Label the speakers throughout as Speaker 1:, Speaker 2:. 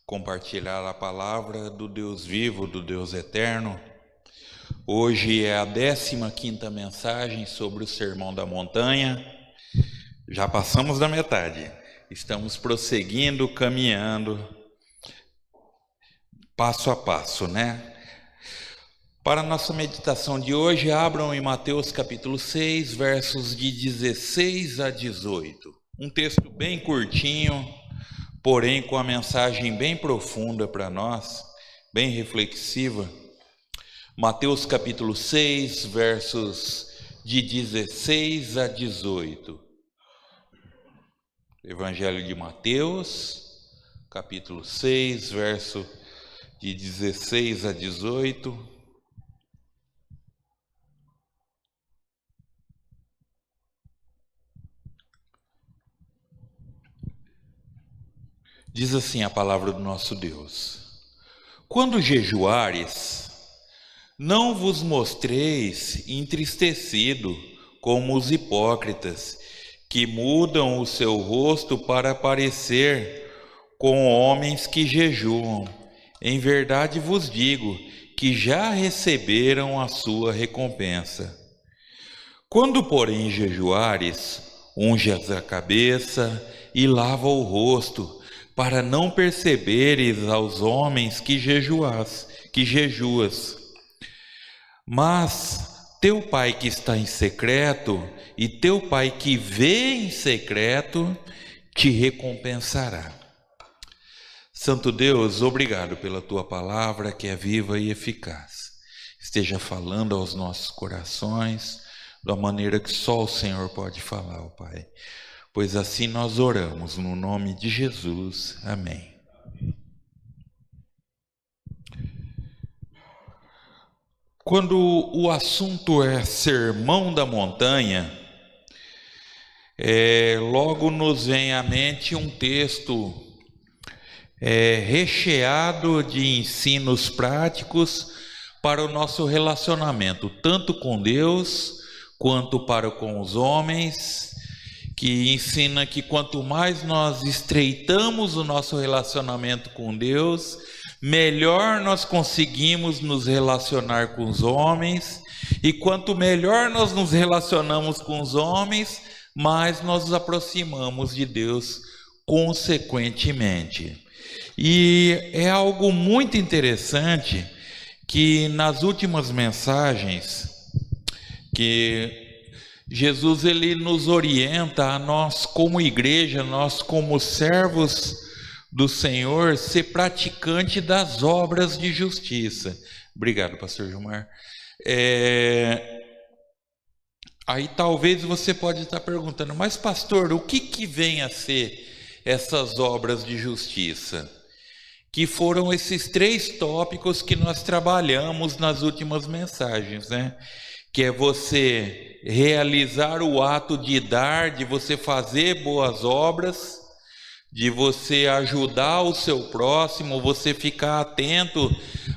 Speaker 1: compartilhar a palavra do Deus vivo, do Deus eterno. Hoje é a 15ª mensagem sobre o Sermão da Montanha. Já passamos da metade. Estamos prosseguindo, caminhando, passo a passo, né? Para a nossa meditação de hoje, abram em Mateus capítulo 6, versos de 16 a 18. Um texto bem curtinho, porém com a mensagem bem profunda para nós, bem reflexiva. Mateus capítulo 6, versos de 16 a 18. Evangelho de Mateus, capítulo 6, verso de 16 a 18. Diz assim a palavra do nosso Deus: quando jejuares, não vos mostreis entristecido como os hipócritas, que mudam o seu rosto para parecer com homens que jejuam. Em verdade vos digo que já receberam a sua recompensa. Quando, porém, jejuares, unjas a cabeça e lava o rosto, para não perceberes aos homens que jejuas. Mas teu Pai que está em secreto, e teu Pai que vê em secreto, te recompensará. Santo Deus, obrigado pela tua palavra que é viva e eficaz. Esteja falando aos nossos corações da maneira que só o Senhor pode falar, ó Pai. Pois assim nós oramos, no nome de Jesus. Amém. Quando o assunto é Sermão da Montanha, logo nos vem à mente um texto recheado de ensinos práticos para o nosso relacionamento, tanto com Deus quanto para com os homens, que ensina que quanto mais nós estreitamos o nosso relacionamento com Deus, melhor nós conseguimos nos relacionar com os homens, e quanto melhor nós nos relacionamos com os homens, mais nós nos aproximamos de Deus consequentemente. E é algo muito interessante que nas últimas mensagens que Jesus ele nos orienta a nós como igreja, nós como servos do Senhor, ser praticante das obras de justiça. Obrigado, pastor Gilmar. Aí talvez você pode estar perguntando, mas pastor, o que vem a ser essas obras de justiça? Que foram esses 3 tópicos que nós trabalhamos nas últimas mensagens, né? Que é você realizar o ato de dar, de você fazer boas obras, de você ajudar o seu próximo, você ficar atento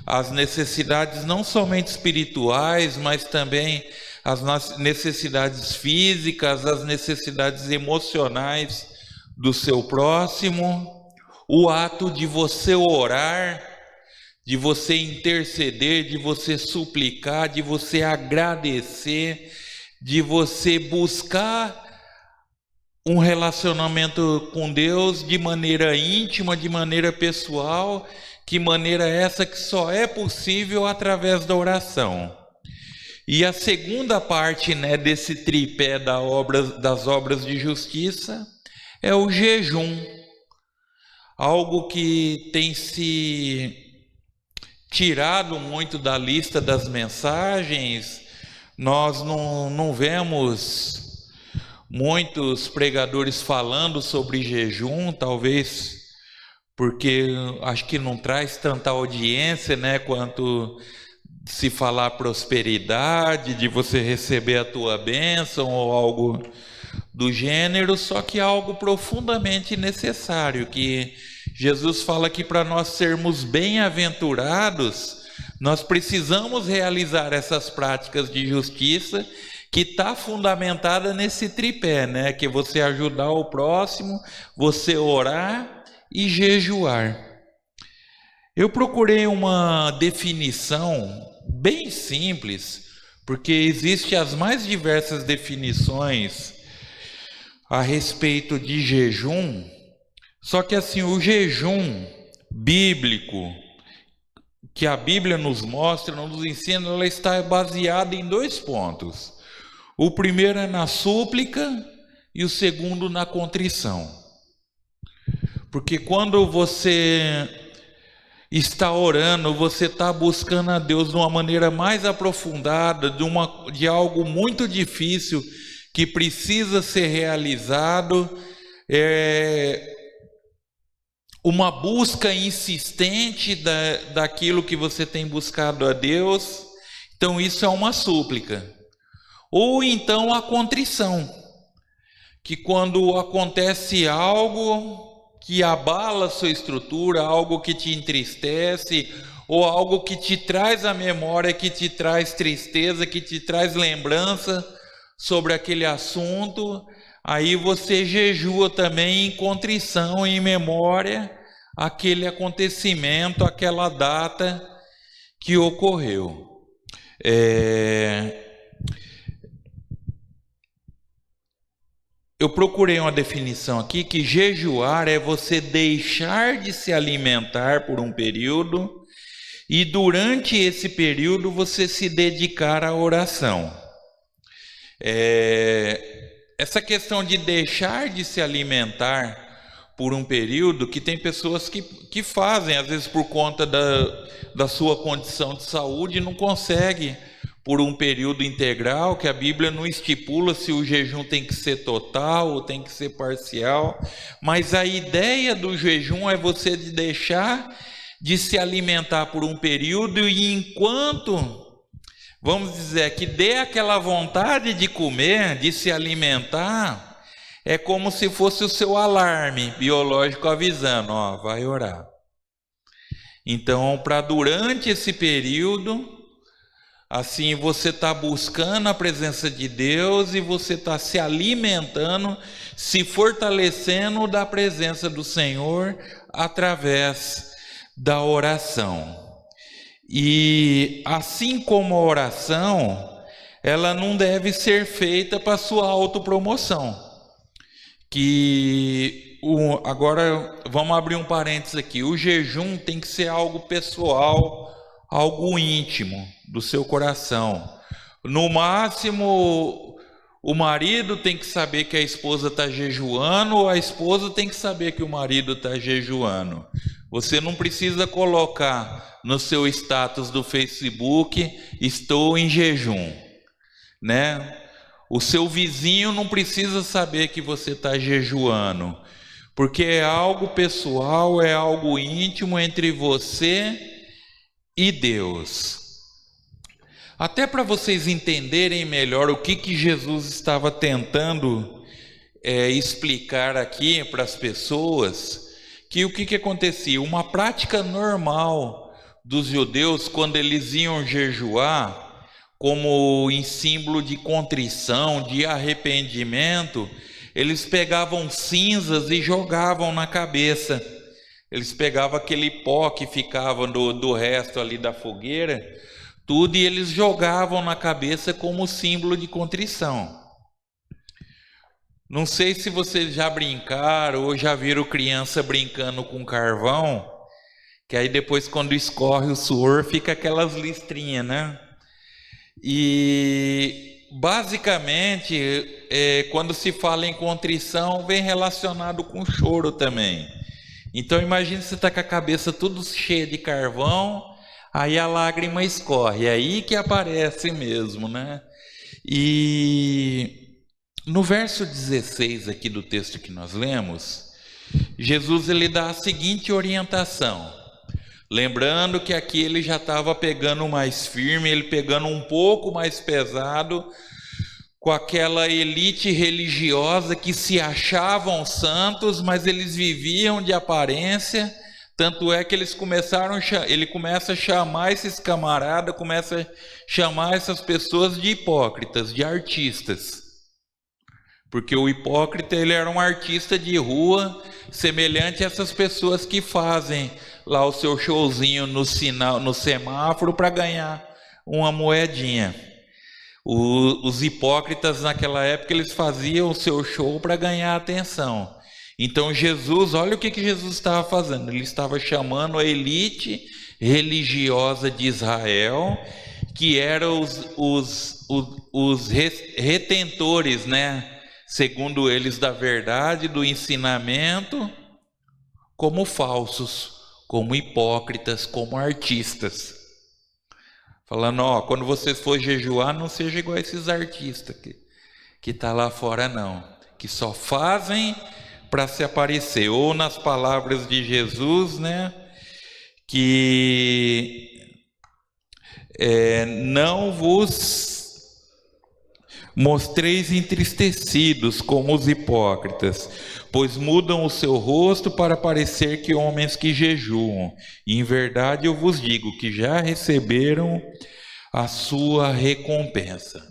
Speaker 1: às necessidades não somente espirituais, mas também às necessidades físicas, às necessidades emocionais do seu próximo. O ato de você orar, de você interceder, de você suplicar, de você agradecer, de você buscar um relacionamento com Deus de maneira íntima, de maneira pessoal, que maneira essa que só é possível através da oração. E a segunda parte, né, desse tripé das obras de justiça é o jejum, algo que tem se tirado muito da lista das mensagens. Nós não vemos muitos pregadores falando sobre jejum, talvez porque acho que não traz tanta audiência, né, quanto se falar prosperidade, de você receber a tua bênção ou algo do gênero, só que é algo profundamente necessário, que Jesus fala que para nós sermos bem-aventurados, nós precisamos realizar essas práticas de justiça, que está fundamentada nesse tripé, né? Que é você ajudar o próximo, você orar e jejuar. Eu procurei uma definição bem simples, porque existem as mais diversas definições a respeito de jejum, só que assim, o jejum bíblico, que a Bíblia nos mostra, nos ensina, ela está baseada em 2 pontos. O primeiro é na súplica e o segundo na contrição. Porque quando você está orando, você está buscando a Deus de uma maneira mais aprofundada, de algo muito difícil que precisa ser realizado, uma busca insistente daquilo que você tem buscado a Deus. Então isso é uma súplica. Ou então a contrição, que quando acontece algo que abala a sua estrutura, algo que te entristece, ou algo que te traz a memória, que te traz tristeza, que te traz lembrança sobre aquele assunto, aí você jejua também em contrição, em memória, aquele acontecimento, aquela data que ocorreu. Eu procurei uma definição aqui, que jejuar é você deixar de se alimentar por um período e durante esse período você se dedicar à oração. Essa questão de deixar de se alimentar por um período, que tem pessoas que fazem, às vezes por conta da sua condição de saúde, não consegue por um período integral, que a Bíblia não estipula se o jejum tem que ser total ou tem que ser parcial, mas a ideia do jejum é você deixar de se alimentar por um período, e enquanto, vamos dizer, que dê aquela vontade de comer, de se alimentar, é como se fosse o seu alarme biológico avisando, ó, vai orar. Então, para durante esse período, assim, você está buscando a presença de Deus e você está se alimentando, se fortalecendo da presença do Senhor através da oração. E assim como a oração, ela não deve ser feita para sua autopromoção. Agora vamos abrir um parênteses aqui. O jejum tem que ser algo pessoal, algo íntimo do seu coração. No máximo, o marido tem que saber que a esposa está jejuando, ou a esposa tem que saber que o marido está jejuando. Você não precisa colocar no seu status do Facebook, estou em jejum, né? O seu vizinho não precisa saber que você está jejuando, porque é algo pessoal, é algo íntimo entre você e Deus. Até para vocês entenderem melhor o que Jesus estava tentando explicar aqui para as pessoas, que o que acontecia? Uma prática normal dos judeus, quando eles iam jejuar, como em símbolo de contrição, de arrependimento, eles pegavam cinzas e jogavam na cabeça. Eles pegavam aquele pó que ficava do resto ali da fogueira, tudo, e eles jogavam na cabeça como símbolo de contrição. Não sei se vocês já brincaram ou já viram criança brincando com carvão, que aí depois, quando escorre o suor, fica aquelas listrinhas, né? E basicamente, quando se fala em contrição, vem relacionado com choro também. Então imagine você está com a cabeça tudo cheia de carvão, aí a lágrima escorre, é aí que aparece mesmo, né? E no verso 16 aqui do texto que nós lemos, Jesus ele dá a seguinte orientação, lembrando que aqui ele já estava pegando mais firme, ele pegando um pouco mais pesado com aquela elite religiosa que se achavam santos, mas eles viviam de aparência. Tanto é que ele começa a chamar esses camaradas, começa a chamar essas pessoas de hipócritas, de artistas. Porque o hipócrita, ele era um artista de rua, semelhante a essas pessoas que fazem lá o seu showzinho no sinal, no semáforo, para ganhar uma moedinha. Os hipócritas naquela época, eles faziam o seu show para ganhar atenção. Então Jesus, olha o que Jesus estava fazendo. Ele estava chamando a elite religiosa de Israel, que eram os retentores, né? Segundo eles, da verdade, do ensinamento, como falsos, como hipócritas, como artistas. Falando, ó, quando você for jejuar, não seja igual a esses artistas que tá lá fora, não. Que só fazem para se aparecer. Ou nas palavras de Jesus, né? Que não vos mostreis entristecidos como os hipócritas, pois mudam o seu rosto para parecer que homens que jejuam. E em verdade eu vos digo que já receberam a sua recompensa.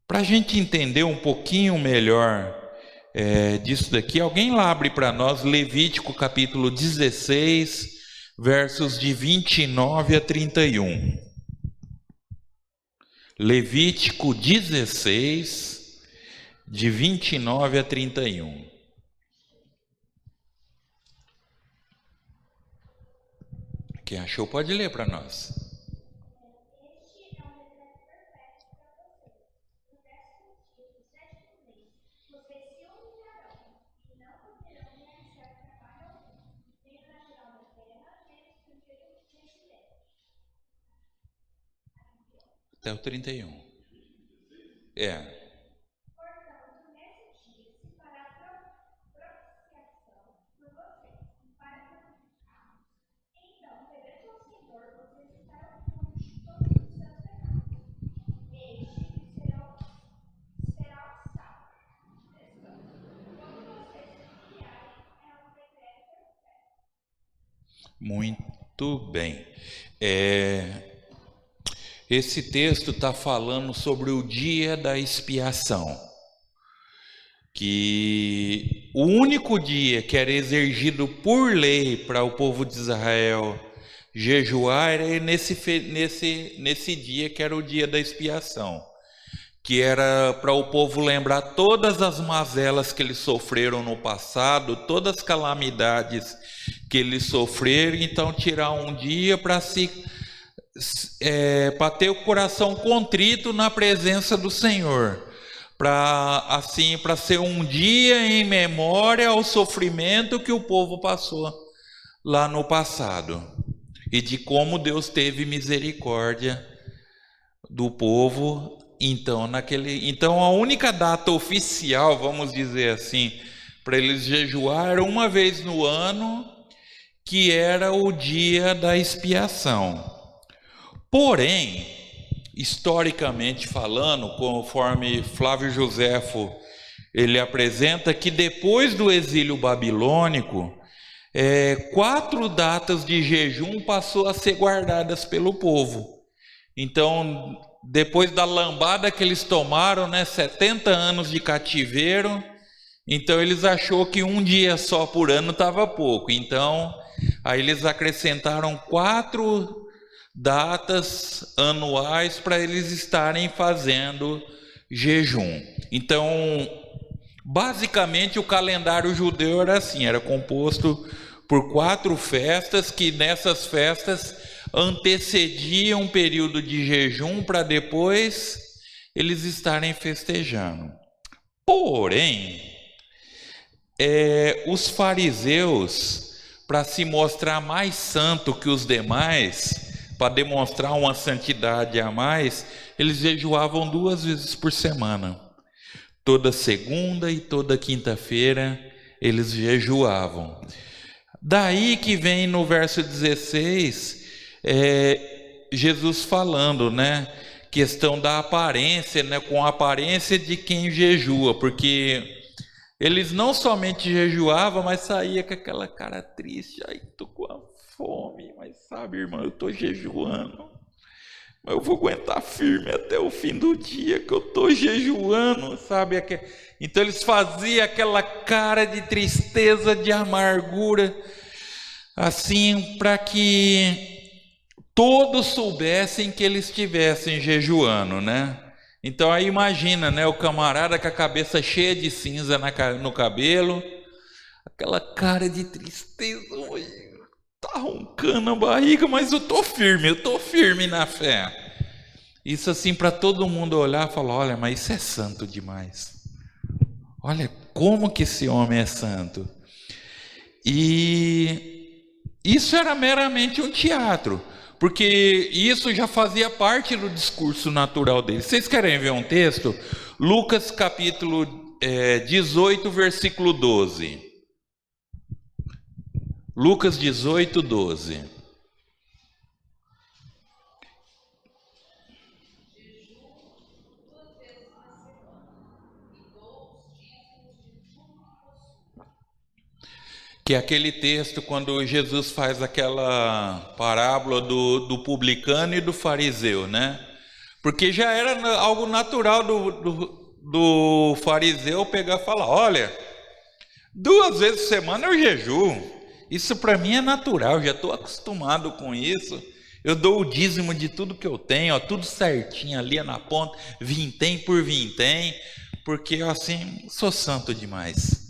Speaker 1: Para a gente entender um pouquinho melhor disso daqui, alguém lá abre para nós Levítico capítulo 16, versos de 29 a 31. Levítico 16, de 29 a 31. Quem achou pode ler para nós. Até o 31.
Speaker 2: Portanto, nesse dia se fará propiciação por vocês, para purificar. Então, perante o Senhor, vocês estarão puros de todos os seus pecados. Este será o sábado. Quando vocês se criarem, é um decreto perfeito.
Speaker 1: Muito bem. Esse texto está falando sobre o dia da expiação, que o único dia que era exigido por lei para o povo de Israel jejuar era nesse dia que era o dia da expiação, que era para o povo lembrar todas as mazelas que eles sofreram no passado, todas as calamidades que eles sofreram, então tirar um dia para ter o coração contrito na presença do Senhor, para ser um dia em memória ao sofrimento que o povo passou lá no passado e de como Deus teve misericórdia do povo. Então a única data oficial, vamos dizer assim, para eles jejuar era uma vez no ano, que era o dia da expiação. Porém, historicamente falando, conforme Flávio Joséfo ele apresenta, que depois do exílio babilônico, 4 datas de jejum passou a ser guardadas pelo povo. Então, depois da lambada que eles tomaram, né, 70 anos de cativeiro, então eles achou que um dia só por ano estava pouco. Então, aí eles acrescentaram 4 datas anuais para eles estarem fazendo jejum. Então, basicamente o calendário judeu era assim, era composto por 4 festas, que nessas festas antecediam um período de jejum para depois eles estarem festejando. Porém, os fariseus, para se mostrar mais santo que os demais, para demonstrar uma santidade a mais, eles jejuavam 2 vezes por semana. Toda segunda e toda quinta-feira eles jejuavam. Daí que vem no verso 16, Jesus falando, né? Questão da aparência, né? Com a aparência de quem jejua, porque eles não somente jejuavam, mas saía com aquela cara triste. Ai, tô com a fome, mas sabe, irmão, eu tô jejuando. eu vou aguentar firme até o fim do dia que eu estou jejuando, sabe? Então eles faziam aquela cara de tristeza, de amargura, assim, para que todos soubessem que eles estivessem jejuando, né? Então aí imagina, né, o camarada com a cabeça cheia de cinza no cabelo, aquela cara de tristeza, tá roncando a barriga, mas eu tô firme na fé. Isso assim para todo mundo olhar e falar, olha, mas isso é santo demais. Olha como que esse homem é santo. E isso era meramente um teatro, porque isso já fazia parte do discurso natural dele. Vocês querem ver um texto? Lucas capítulo 18, versículo 12. Lucas 18, 12. Que é aquele texto quando Jesus faz aquela parábola do publicano e do fariseu, né? Porque já era algo natural do fariseu pegar e falar, olha, 2 vezes por semana eu jejuo, isso para mim é natural, já estou acostumado com isso, eu dou o dízimo de tudo que eu tenho, ó, tudo certinho ali na ponta, vintém por vintém, porque eu assim, sou santo demais.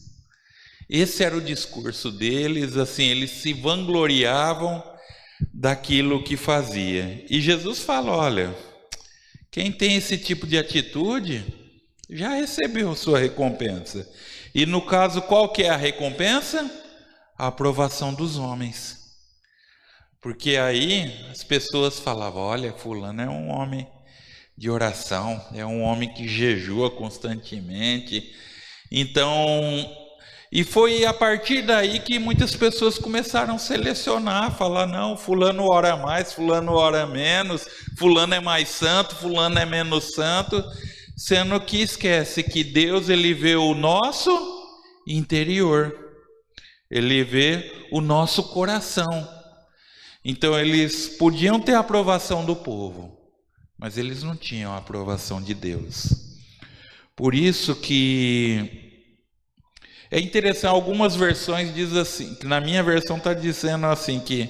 Speaker 1: Esse era o discurso deles, assim, eles se vangloriavam daquilo que fazia. E Jesus fala, olha, quem tem esse tipo de atitude já recebeu sua recompensa. E no caso, qual que é a recompensa? A aprovação dos homens. Porque aí as pessoas falavam, olha, fulano é um homem de oração, é um homem que jejua constantemente. Então, e foi a partir daí que muitas pessoas começaram a selecionar, falar, não, fulano ora mais, fulano ora menos, fulano é mais santo, fulano é menos santo, sendo que esquece que Deus, ele vê o nosso interior, ele vê o nosso coração. Então eles podiam ter a aprovação do povo, mas eles não tinham a aprovação de Deus. Por isso que é interessante, algumas versões diz assim, que na minha versão está dizendo assim, que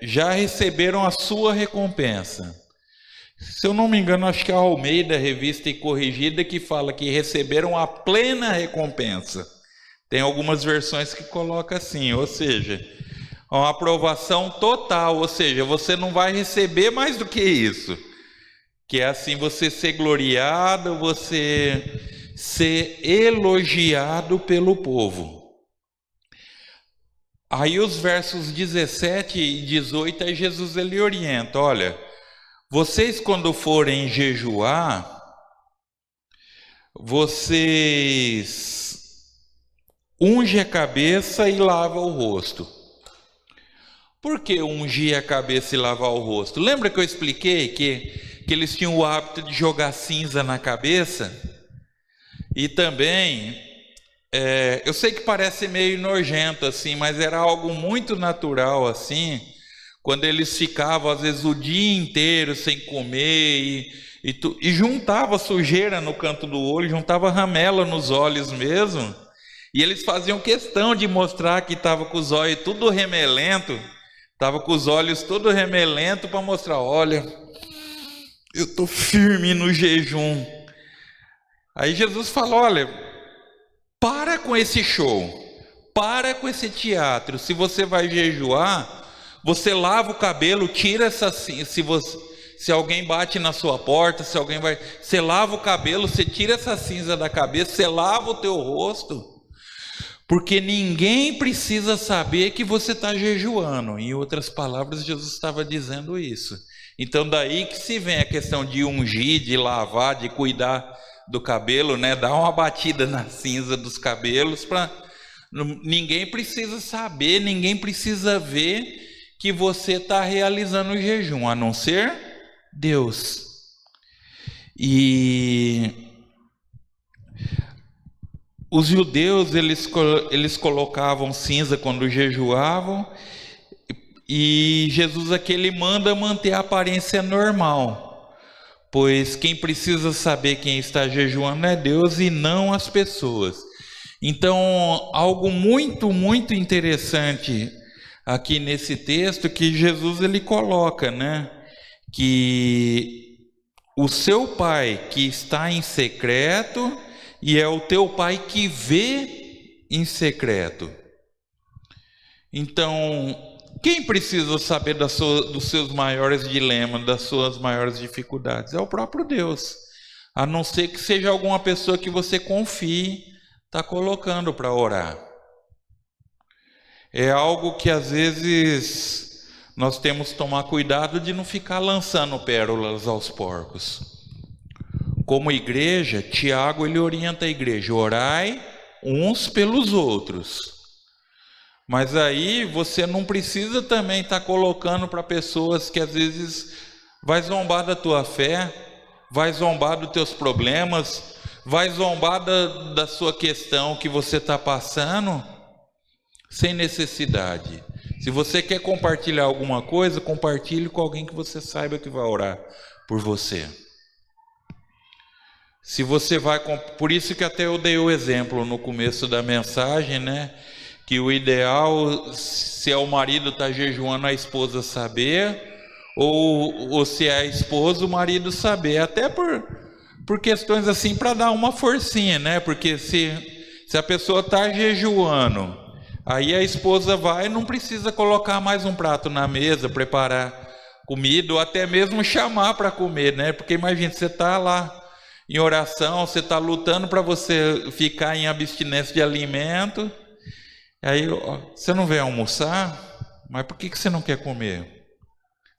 Speaker 1: já receberam a sua recompensa. Se eu não me engano, acho que é a Almeida, Revista e Corrigida, que fala que receberam a plena recompensa. Tem algumas versões que colocam assim, ou seja, uma aprovação total, ou seja, você não vai receber mais do que isso. Que é assim, você ser gloriado, você ser elogiado pelo povo. Aí os versos 17 e 18, aí Jesus ele orienta, olha, vocês quando forem jejuar, vocês ungem a cabeça e lavam o rosto. Por que ungir a cabeça e lavar o rosto? Lembra que eu expliquei que eles tinham o hábito de jogar cinza na cabeça? E também, eu sei que parece meio nojento assim, mas era algo muito natural assim, quando eles ficavam às vezes o dia inteiro sem comer e juntava sujeira no canto do olho, juntava ramela nos olhos mesmo, e eles faziam questão de mostrar que estava com os olhos tudo remelento, estava com os olhos tudo remelento para mostrar, olha, eu estou firme no jejum. Aí Jesus falou, olha, para com esse show, para com esse teatro, se você vai jejuar, você lava o cabelo, tira essa cinza, se alguém bate na sua porta, você lava o cabelo, você tira essa cinza da cabeça, você lava o teu rosto, porque ninguém precisa saber que você está jejuando. Em outras palavras, Jesus estava dizendo isso. Então daí que se vem a questão de ungir, de lavar, de cuidar do cabelo, né? Dar uma batida na cinza dos cabelos, para ninguém precisa saber, ninguém precisa ver que você está realizando o jejum, a não ser Deus. E os judeus, eles colocavam cinza quando jejuavam, E Jesus aqui ele manda manter a aparência normal, pois quem precisa saber quem está jejuando é Deus e não as pessoas. Então, algo muito, muito interessante aqui nesse texto que Jesus ele coloca, né? Que o seu pai que está em secreto e é o teu pai que vê em secreto. Então, quem precisa saber dos seus maiores dilemas, das suas maiores dificuldades? É o próprio Deus. A não ser que seja alguma pessoa que você confie, está colocando para orar. É algo que às vezes nós temos que tomar cuidado de não ficar lançando pérolas aos porcos. Como igreja, Tiago ele orienta a igreja: orai uns pelos outros. Mas aí você não precisa também estar colocando para pessoas que às vezes vai zombar da tua fé, vai zombar dos teus problemas, vai zombar da sua questão que você está passando, sem necessidade. Se você quer compartilhar alguma coisa, compartilhe com alguém que você saiba que vai orar por você. Se você vai, por isso que até eu dei o exemplo no começo da mensagem, né? Que o ideal, se é o marido está jejuando, a esposa saber, ou se é a esposa, o marido saber, até por questões assim, para dar uma forcinha, né? Porque se a pessoa está jejuando, aí a esposa vai, não precisa colocar mais um prato na mesa, preparar comida, ou até mesmo chamar para comer, né? Porque imagina, você está lá em oração, você está lutando para você ficar em abstinência de alimento, aí você não vem almoçar, mas por que você não quer comer?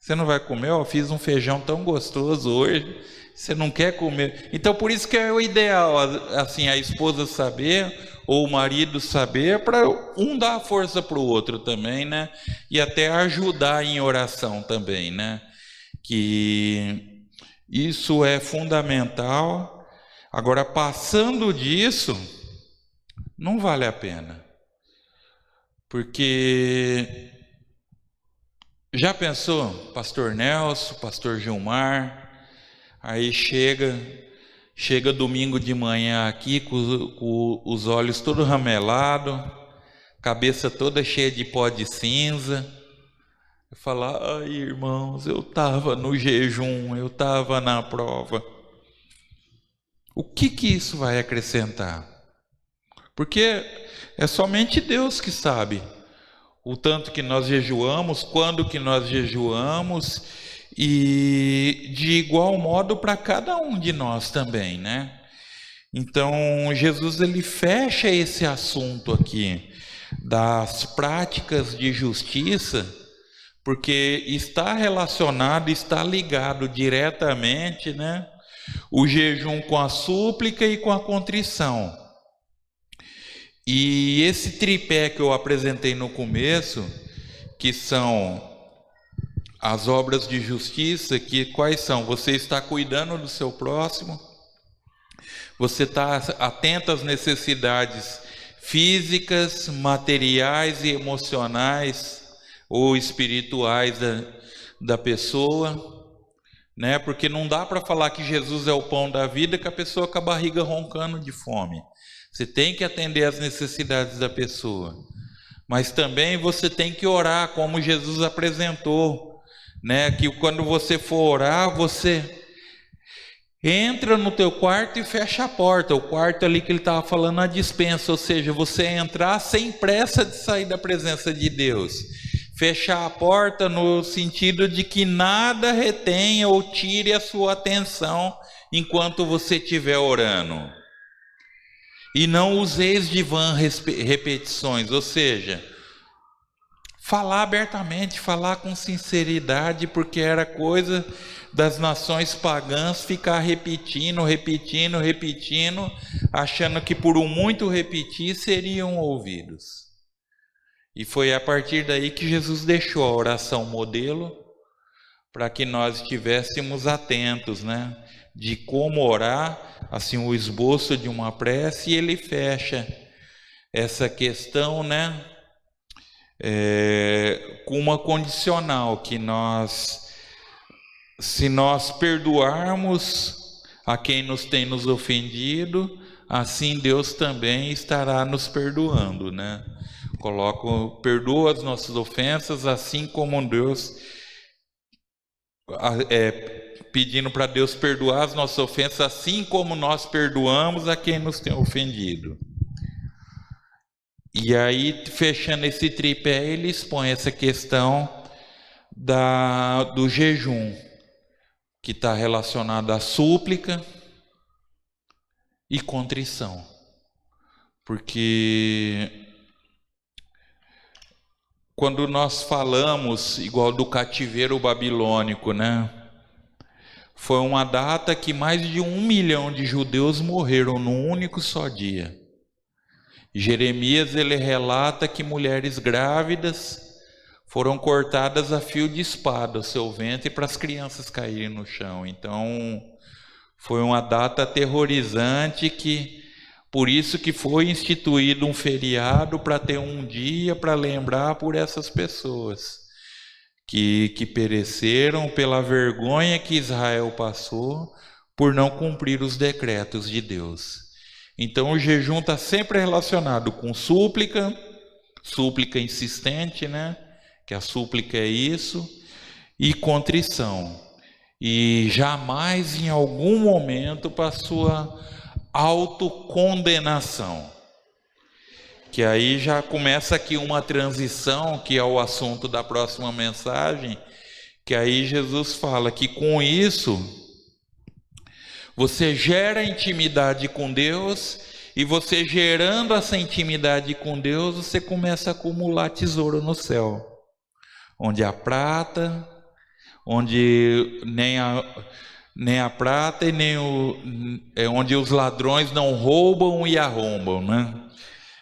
Speaker 1: Você não vai comer? Eu fiz um feijão tão gostoso hoje, você não quer comer. Então por isso que é o ideal, assim, a esposa saber, ou o marido saber, para um dar força para o outro também, né? E até ajudar em oração também, né? Que isso é fundamental. Agora, passando disso, não vale a pena. Porque já pensou, pastor Nelson, pastor Gilmar, aí chega domingo de manhã aqui com os olhos todos ramelados, cabeça toda cheia de pó de cinza, falar: ai irmãos, eu estava no jejum, eu estava na prova. O que isso vai acrescentar? Porque é somente Deus que sabe o tanto que nós jejuamos, quando que nós jejuamos, e de igual modo para cada um de nós também, né? Então Jesus ele fecha esse assunto aqui das práticas de justiça, porque está relacionado, está ligado diretamente, né? O jejum com a súplica e com a contrição. E esse tripé que eu apresentei no começo, que são as obras de justiça, que quais são? Você está cuidando do seu próximo, você está atento às necessidades físicas, materiais e emocionais ou espirituais da pessoa, né? Porque não dá para falar que Jesus é o pão da vida com a pessoa com a barriga roncando de fome. Você tem que atender às necessidades da pessoa, mas também você tem que orar como Jesus apresentou, né? Que quando você for orar, você entra no teu quarto e fecha a porta. O quarto ali que ele estava falando, a dispensa, ou seja, você entrar sem pressa de sair da presença de Deus. Fechar a porta no sentido de que nada retenha ou tire a sua atenção enquanto você estiver orando. E não useis de vã repetições, ou seja, falar abertamente, falar com sinceridade, porque era coisa das nações pagãs ficar repetindo, achando que por muito repetir seriam ouvidos. E foi a partir daí que Jesus deixou a oração modelo, para que nós estivéssemos atentos, né? De como orar, assim, o esboço de uma prece, e ele fecha essa questão, né? com uma condicional, que se nós perdoarmos a quem nos ofendido, assim Deus também estará nos perdoando, né? Perdoa as nossas ofensas, assim como Deus, pedindo para Deus perdoar as nossas ofensas, assim como nós perdoamos a quem nos tem ofendido. E aí, fechando esse tripé, ele expõe essa questão do jejum, que está relacionado à súplica e contrição. Porque quando nós falamos, igual do cativeiro babilônico, né? Foi uma data que mais de 1 milhão de judeus morreram num único só dia. Jeremias, ele relata que mulheres grávidas foram cortadas a fio de espada, o seu ventre, para as crianças caírem no chão. Então, foi uma data aterrorizante, por isso que foi instituído um feriado, para ter um dia para lembrar por essas pessoas que pereceram pela vergonha que Israel passou por não cumprir os decretos de Deus. Então o jejum está sempre relacionado com súplica insistente, né? Que a súplica é isso, e contrição. E jamais em algum momento para a sua autocondenação. Que aí já começa aqui uma transição, que é o assunto da próxima mensagem, que aí Jesus fala que com isso você gera intimidade com Deus, e você gerando essa intimidade com Deus, você começa a acumular tesouro no céu, onde a prata, onde nem a prata e nem onde os ladrões não roubam e arrombam, né?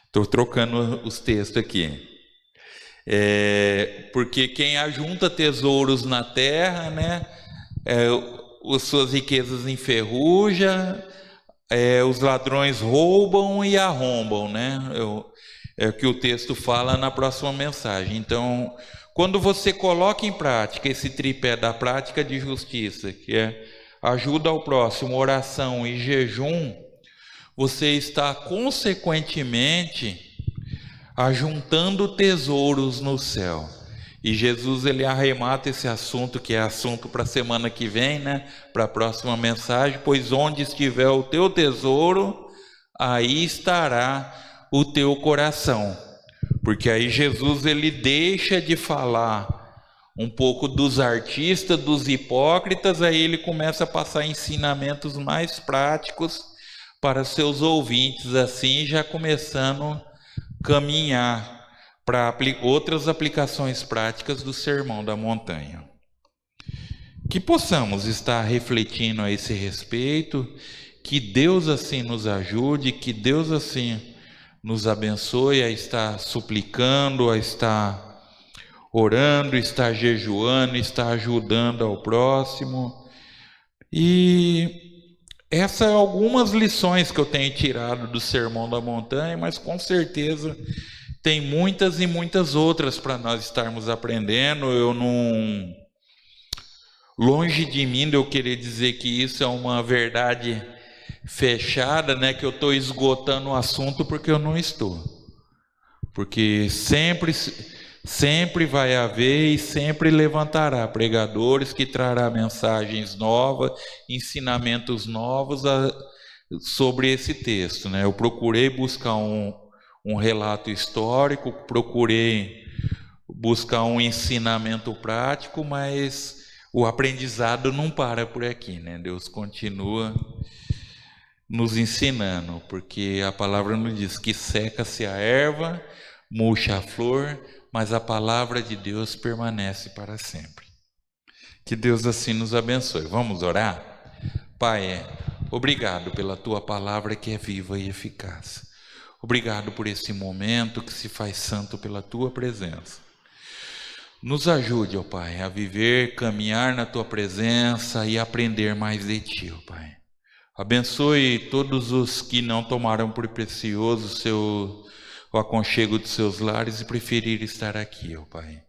Speaker 1: Estou trocando os textos aqui. Porque quem ajunta tesouros na terra, né? As suas riquezas enferrujam, os ladrões roubam e arrombam, né? É o que o texto fala na próxima mensagem. Então, quando você coloca em prática esse tripé da prática de justiça, que é ajuda ao próximo, oração e jejum, você está consequentemente ajuntando tesouros no céu. E Jesus, ele arremata esse assunto, que é assunto para a semana que vem, né? Para a próxima mensagem: pois onde estiver o teu tesouro, aí estará o teu coração. Porque aí Jesus, ele deixa de falar um pouco dos artistas, dos hipócritas, aí ele começa a passar ensinamentos mais práticos para seus ouvintes, assim já começando a caminhar para outras aplicações práticas do Sermão da Montanha. Que possamos estar refletindo a esse respeito, que Deus assim nos ajude, que Deus assim nos abençoe a estar suplicando, a estar orando, estar jejuando, estar ajudando ao próximo. E essas são algumas lições que eu tenho tirado do Sermão da Montanha, mas com certeza tem muitas e muitas outras para nós estarmos aprendendo. Longe de mim de eu querer dizer que isso é uma verdade fechada, né, que eu estou esgotando o assunto, porque eu não estou. Porque sempre vai haver e sempre levantará pregadores que trará mensagens novas, ensinamentos novos sobre esse texto, né? Eu procurei buscar um relato histórico, procurei buscar um ensinamento prático, mas o aprendizado não para por aqui, né? Deus continua nos ensinando, porque a palavra nos diz que seca-se a erva, murcha a flor, mas a palavra de Deus permanece para sempre. Que Deus assim nos abençoe. Vamos orar? Pai, obrigado pela tua palavra que é viva e eficaz. Obrigado por esse momento que se faz santo pela tua presença. Nos ajude, ó Pai, a viver, caminhar na tua presença e aprender mais de ti, ó Pai. Abençoe todos os que não tomaram por precioso o aconchego de seus lares e preferiram estar aqui, ó Pai.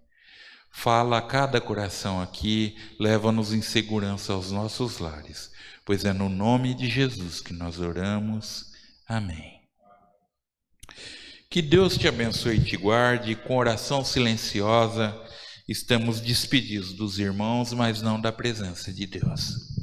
Speaker 1: Fala a cada coração aqui, leva-nos em segurança aos nossos lares, pois é no nome de Jesus que nós oramos. Amém. Que Deus te abençoe e te guarde. Com oração silenciosa, estamos despedidos dos irmãos, mas não da presença de Deus.